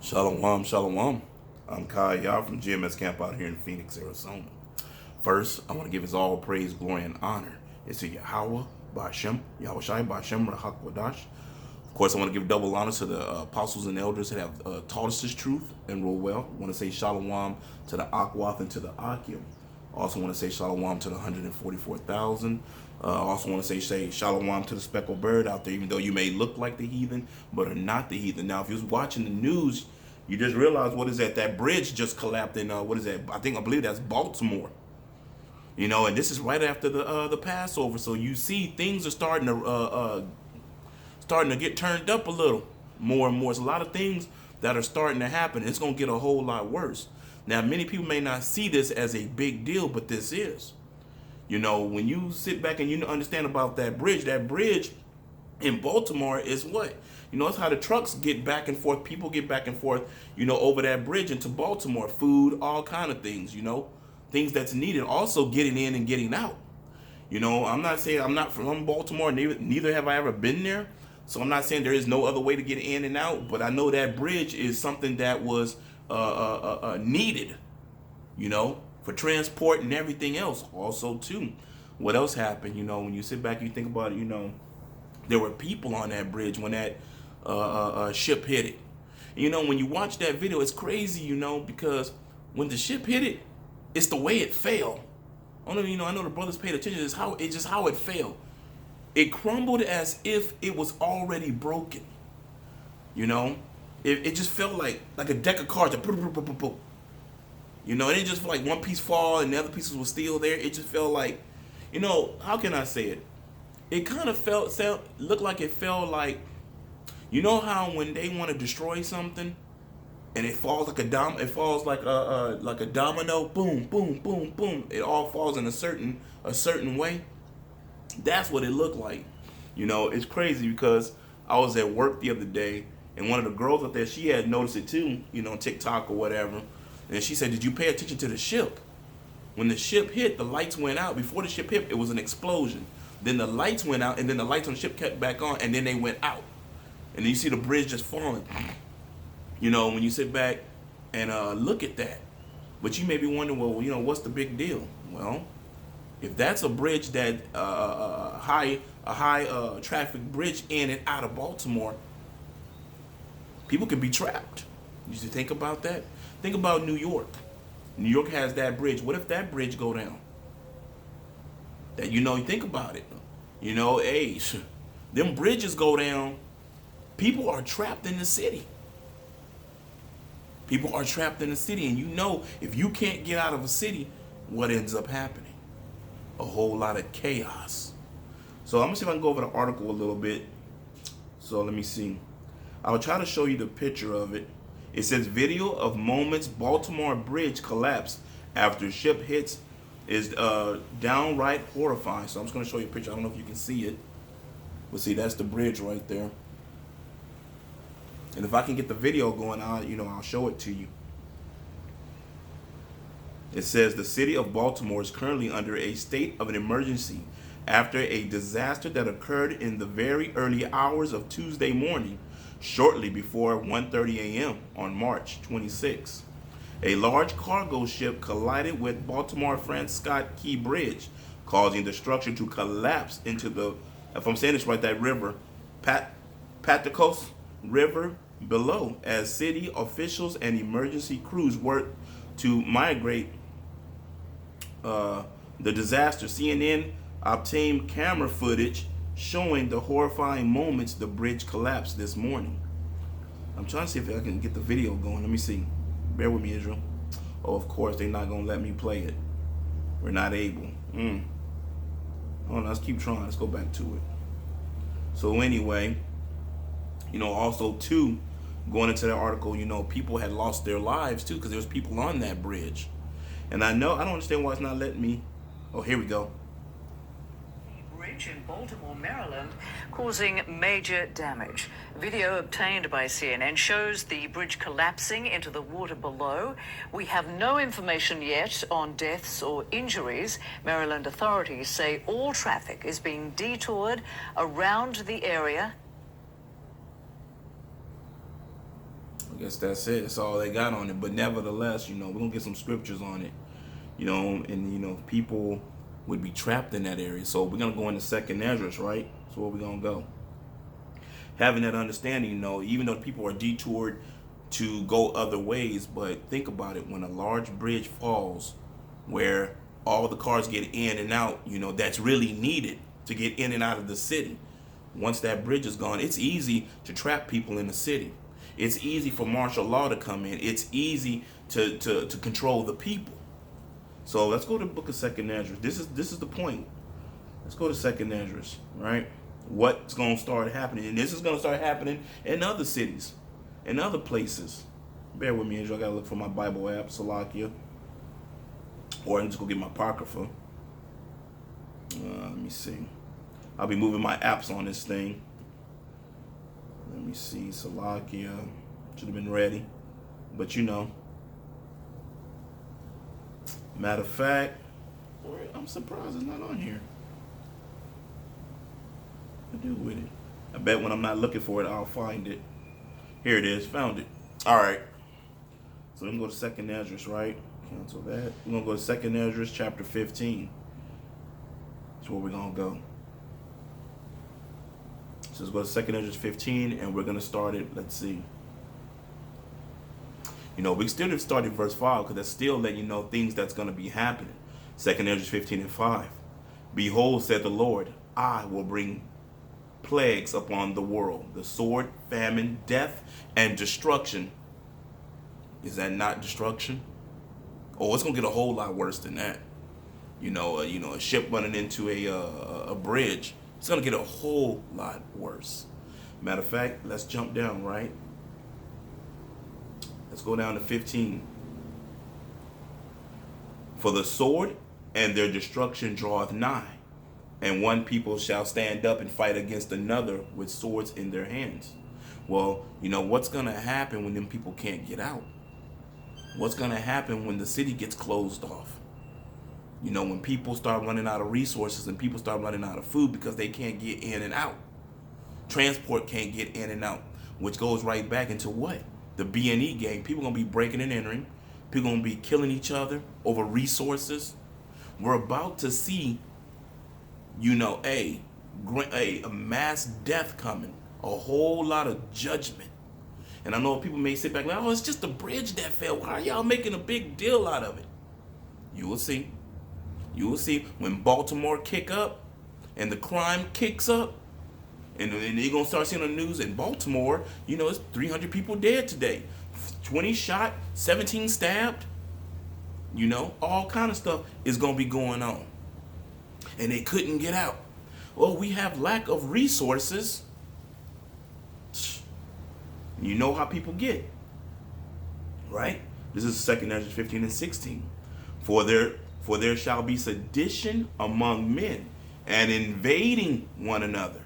Shalom, shalom. I'm Kai Yah from GMS Camp out here in Phoenix, Arizona. First, I want to give his all praise, glory, and honor. It's to Yahweh, Ba'ashem, Yahweh Shai, Ba'ashem, Rahak Wadash. Of course, I want to give double honor to the apostles and elders that have taught us this truth and rule well. I want to say shalom to the Akwath and to the Akim. Also want to say shalom to the 144,000. Also want to say shalom to the speckled bird out there, even though you may look like the heathen, but are not the heathen. Now, if you was watching the news, you just realize what is that? That bridge just collapsed in, what is that? I believe that's Baltimore. And this is right after the Passover. So you see things are starting to get turned up a little more and more. It's a lot of things that are starting to happen. It's going to get a whole lot worse. Now, many people may not see this as a big deal, but this is. When you sit back and you understand about that bridge in Baltimore is what? It's how the trucks get back and forth. People get back and forth, over that bridge into Baltimore. Food, all kind of things, things that's needed. Also getting in and getting out. I'm not saying I'm not from Baltimore. Neither have I ever been there. So I'm not saying there is no other way to get in and out. But I know that bridge is something that was needed, for transport and everything else. Also, too, what else happened? When you sit back and you think about it, there were people on that bridge when that ship hit it. When you watch that video, it's crazy, because when the ship hit it, it's the way it fell. I know the brothers paid attention. It's just how it fell. It crumbled as if it was already broken. It just felt like a deck of cards. And it just felt like one piece fall and the other pieces were still there. It just felt like, how can I say it? It kind of looked like it felt like, how when they want to destroy something and it falls like it falls like a domino, boom, boom, boom, boom. It all falls in a certain way. That's what it looked like. It's crazy because I was at work the other day and one of the girls up there, she had noticed it too, TikTok or whatever. And she said, "Did you pay attention to the ship? When the ship hit, the lights went out. Before the ship hit, it was an explosion. Then the lights went out, and then the lights on the ship kept back on, and then they went out. And then you see the bridge just falling. When you sit back and look at that. But you may be wondering, well, what's the big deal? Well, if that's a bridge that a high traffic bridge in and out of Baltimore, people can be trapped. You should think about that. Think about New York. New York has that bridge. What if that bridge go down? That you think about it. Hey, them bridges go down. People are trapped in the city. People are trapped in the city, and if you can't get out of a city, what ends up happening? A whole lot of chaos. So I'm gonna see if I can go over the article a little bit. So let me see. I'll try to show you the picture of it. It says video of moments Baltimore bridge collapse after ship hits is downright horrifying. So I'm just going to show you a picture. I don't know if you can see it. But see, that's the bridge right there. And if I can get the video going, I'll show it to you. It says the city of Baltimore is currently under a state of an emergency after a disaster that occurred in the very early hours of Tuesday morning, shortly before 1:30 a.m. on March 26. A large cargo ship collided with Baltimore Francis Scott Key Bridge, causing the structure to collapse into the, if I'm saying this right, that river, Paticos River below, as city officials and emergency crews worked to migrate the disaster. CNN obtained camera footage showing the horrifying moments the bridge collapsed this morning. I'm trying to see if I can get the video going. Let me see. Bear with me, Israel. Oh, of course, they're not going to let me play it. We're not able. Hold on, let's keep trying. Let's go back to it. So anyway, also, too, going into that article, people had lost their lives, too, because there was people on that bridge. And I don't understand why it's not letting me. Oh, here we go. In Baltimore, Maryland, causing major damage. Video obtained by CNN shows the bridge collapsing into the water below. We have no information yet on deaths or injuries. Maryland authorities say all traffic is being detoured around the area. I guess that's it. That's all they got on it. But nevertheless, we're gonna get some scriptures on it. And people would be trapped in that area. So we're gonna go into Second Ezra, right? So where we gonna go? Having that understanding, even though people are detoured to go other ways, but think about it: when a large bridge falls, where all the cars get in and out, that's really needed to get in and out of the city. Once that bridge is gone, it's easy to trap people in the city. It's easy for martial law to come in. It's easy to control the people. So let's go to the book of Second Ezra. This is the point. Let's go to Second Ezra, right? What's going to start happening? And this is going to start happening in other cities, in other places. Bear with me, Angel. I got to look for my Bible app, Salakia. Or I'm just going to get my Apocrypha. Let me see. I'll be moving my apps on this thing. Let me see. Salakia. Should have been ready. But matter of fact, I'm surprised it's not on here. What to do with it? I bet when I'm not looking for it, I'll find it. Here it is. Found it. All right. So we can go to Second Ezra, right? Cancel that. We're going to go to Second Ezra, chapter 15. That's where we're going to go. So let's go to Second Ezra 15, and we're going to start it. Let's see. We still have started verse 5 because that's still letting you know things that's going to be happening. Second Ezra 15 and 5. Behold, said the Lord, I will bring plagues upon the world, the sword, famine, death, and destruction. Is that not destruction? Oh, it's going to get a whole lot worse than that. A ship running into a bridge. It's going to get a whole lot worse. Matter of fact, let's jump down, right? Let's go down to 15. For the sword and their destruction draweth nigh, and one people shall stand up and fight against another with swords in their hands. Well, what's going to happen when them people can't get out? What's going to happen when the city gets closed off? When people start running out of resources and people start running out of food because they can't get in and out. Transport can't get in and out, which goes right back into what? The B&E game. People going to be breaking and entering. People going to be killing each other over resources. We're about to see, a mass death coming. A whole lot of judgment. And I know people may sit back like, oh, it's just a bridge that fell. Why are y'all making a big deal out of it? You will see. You will see when Baltimore kick up and the crime kicks up. And you're going to start seeing on the news in Baltimore, it's 300 people dead today. 20 shot, 17 stabbed. All kind of stuff is going to be going on. And they couldn't get out. Well, we have lack of resources. You know how people get. Right? This is 2 Ezra 15 and 16. For there shall be sedition among men, and invading one another.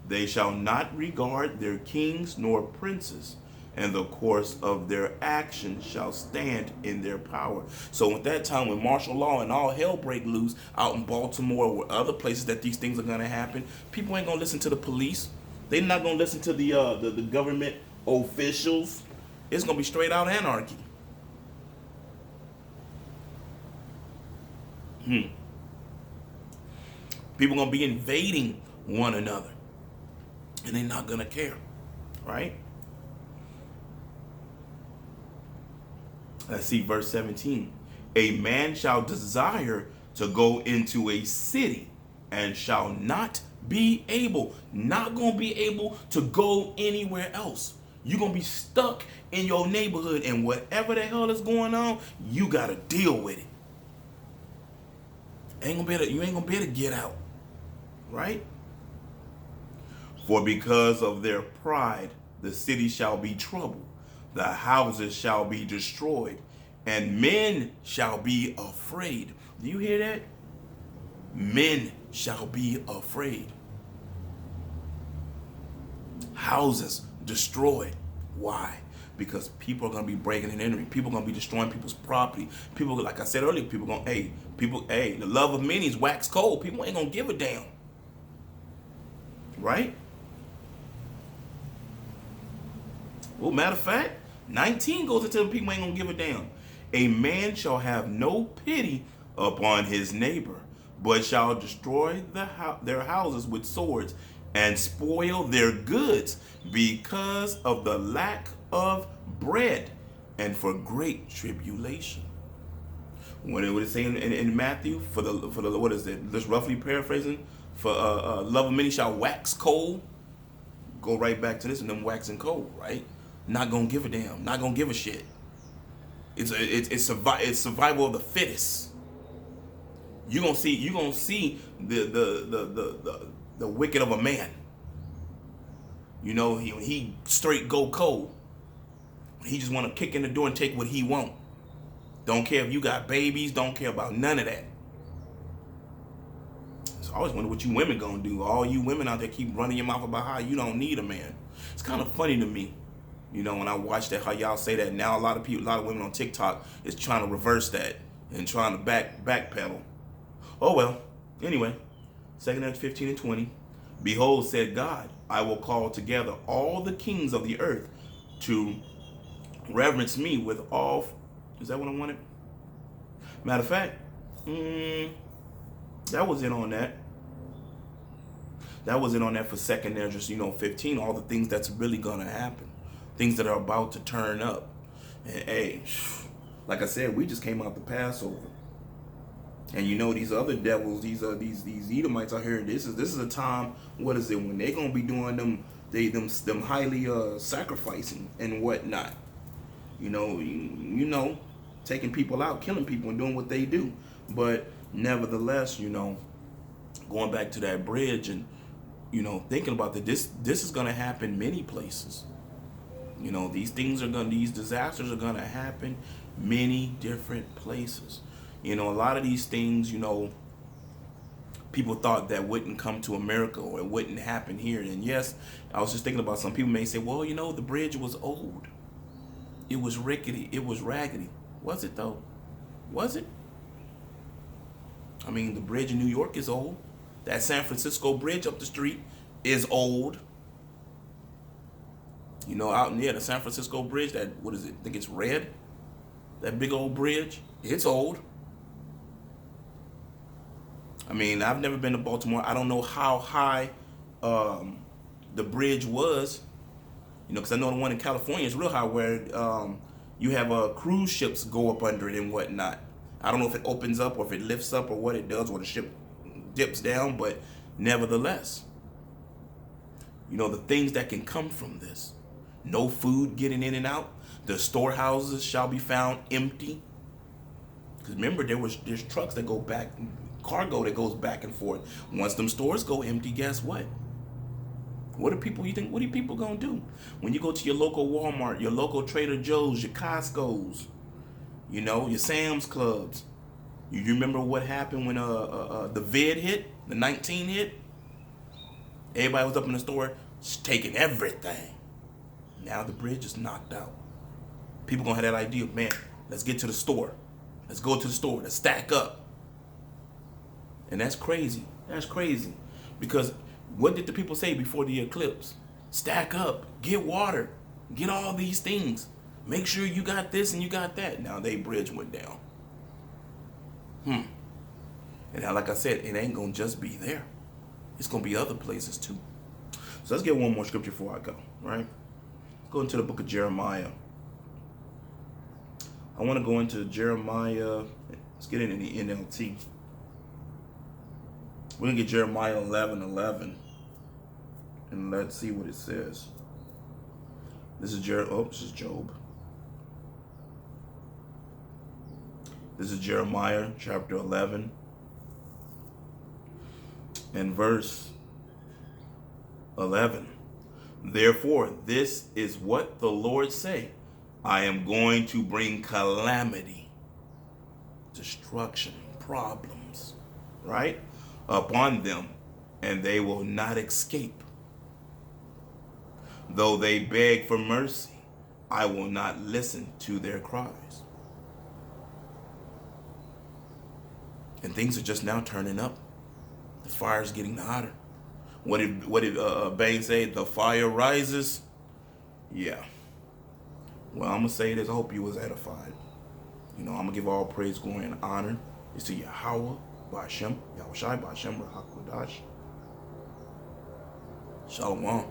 They shall not regard their kings nor princes, and the course of their actions shall stand in their power. So at that time, when martial law and all hell break loose out in Baltimore or other places that these things are going to happen, people ain't going to listen to the police. They're not going to listen to the government officials. It's going to be straight out anarchy. People going to be invading one another. And they're not going to care. Right? Let's see verse 17. A man shall desire to go into a city and shall not be able, not going to be able to go anywhere else. You're going to be stuck in your neighborhood, and whatever the hell is going on, you got to deal with it. You ain't going to be able to get out. Right? For because of their pride, the city shall be troubled, the houses shall be destroyed, and men shall be afraid. Do you hear that? Men shall be afraid. Houses destroyed. Why? Because people are going to be breaking and entering. People are going to be destroying people's property. People, like I said earlier, the love of many is wax cold. People ain't going to give a damn. Right? Well, matter of fact, 19 goes into them people ain't gonna give a damn. A man shall have no pity upon his neighbor, but shall destroy their houses with swords and spoil their goods because of the lack of bread and for great tribulation. What it say in Matthew for the what is it? Just roughly paraphrasing, for love of many shall wax cold. Go right back to this and them waxing cold, right? Not gonna give a damn. Not gonna give a shit. It's survival of the fittest. You gonna see the wicked of a man. You know, he straight go cold. He just want to kick in the door and take what he want. Don't care if you got babies. Don't care about none of that. So I always wonder what you women gonna do. All you women out there keep running your mouth about how you don't need a man. It's kind of funny to me, you know, when I watch that, how y'all say that. Now a lot of women on TikTok is trying to reverse that and trying to backpedal. Oh well. Anyway, 2 Kings 15 and 20. Behold, said God, I will call together all the kings of the earth to reverence me with all. Is that what I wanted? Matter of fact, that was it on that. That was it on that for 2nd Ezra, 15. All the things that's really gonna happen, things that are about to turn up. And hey, like I said, we just came out the Passover, and these other devils, these Edomites out here. This is a time. What is it when they gonna be doing them highly sacrificing and whatnot? Taking people out, killing people, and doing what they do. But nevertheless, going back to that bridge and thinking about that, this is gonna happen many places. These disasters are gonna happen many different places. A lot of these things, people thought that wouldn't come to America or it wouldn't happen here. And yes, I was just thinking about, some people may say, well, the bridge was old. It was rickety. It was raggedy. Was it though? Was it? I mean, the bridge in New York is old. That San Francisco bridge up the street is old. Out near the San Francisco bridge, that, what is it? I think it's red. That big old bridge. It's old. I mean, I've never been to Baltimore. I don't know how high the bridge was. Because I know the one in California is real high, where you have cruise ships go up under it and whatnot. I don't know if it opens up or if it lifts up or what it does, or the ship dips down, but nevertheless, the things that can come from this. No food getting in and out. The storehouses shall be found empty. Because remember, there's trucks that go back, cargo that goes back and forth. Once them stores go empty, guess what? What are people gonna do? When you go to your local Walmart, your local Trader Joe's, your Costco's, your Sam's Clubs. You remember what happened when the vid hit, the 19 hit? Everybody was up in the store taking everything. Now the bridge is knocked out. People gonna have that idea, man, let's get to the store. Let's go to the store. Let's stack up. And that's crazy. That's crazy. Because what did the people say before the eclipse? Stack up, get water, get all these things. Make sure you got this and you got that. Now they bridge went down. And now, like I said, it ain't gonna just be there. It's gonna be other places too. So let's get one more scripture before I go, right? Go into the book of Jeremiah. I want to go into Jeremiah. Let's get into the NLT. We're gonna get Jeremiah 11:11, and let's see what it says. This is Job. This is Jeremiah chapter 11 and verse 11. Therefore, this is what the Lord say: I am going to bring calamity, destruction, problems, right, upon them, and they will not escape. Though they beg for mercy, I will not listen to their cries. And things are just now turning up. The fire's getting hotter. What did Bane say? The fire rises. Yeah. Well, I'm gonna say this. I hope you was edified. You know, I'm gonna give all praise, glory, and honor is to Yahweh, Ba'ashem, Yahushai, Ba'ashem, Rahakwadash. Shalom.